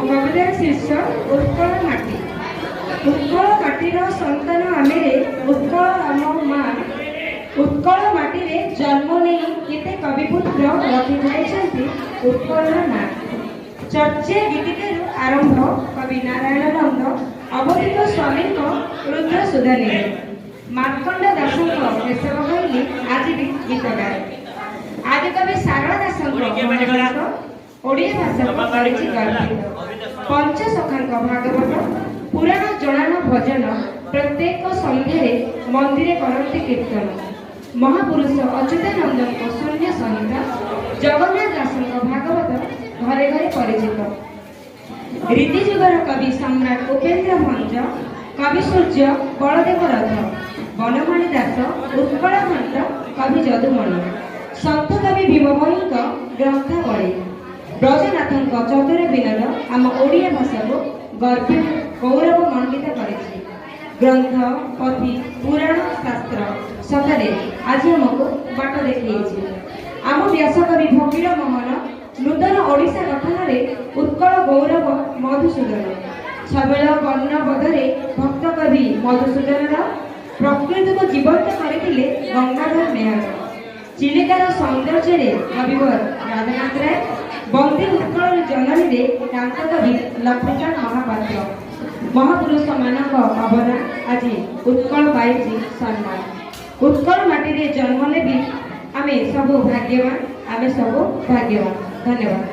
कवितार शीर्षक उत्कल माटी। उत्कल माटीर सन्तान आमे उत्कल आम माँ उत्कल माटी रे जन्म नहीं केते कविपुत्र रखी जाइछन्ति उत्कल ना। चर्चे गीतिकार आरंभ कवि नारायण नंद अवधूत स्वामी रुद्र सुधानी मार्कंड दास केशव गैली आज भी गीत गाए। आदि कवि सारला दास ओडिया भाषा परिचित पंचसखांक भागवत पुराण जनान भजन प्रत्येक संध्यारे मंदिरे करती कीर्तन महापुरुष अच्युतानंद शून्य संहिता जगन्नाथ दास भागवत घरे घरे परिचित। रीतिजुगर कवि सम्राट उपेन्द्र भंज कवि सूर्य बलदेव रथ बनमाणी दास उत्कल घंट कवि जदुमणि संत कवि भीमभोई ग्रंथावली ब्रजनाथ चतुर विनोद आम ओडिया भाषा को गर्व गौरव मंडित करेछि। ग्रंथ पथी पुराण शास्त्र सतरे आज आमको बाट देखिए। आम व्यासकवि फकीर मोहन नूतन ओडिशा गठन में उत्कल गौरव मधुसूदन छबेल वर्ण बदले भक्त कवि मधुसूदन प्रकृति को जीवंत करथिले गंगाधर मेहर चिलिकार सौंदर्य कविवर राधानाथ राय बंदी उत्कल जननी कवि लक्ष्मीकांत महापात्र महापुरुष मानक अवदान आज उत्कल पाई सम्मान। उत्कल माटी रे जन्म ले भी आमे सब भाग्यवान धन्यवाद।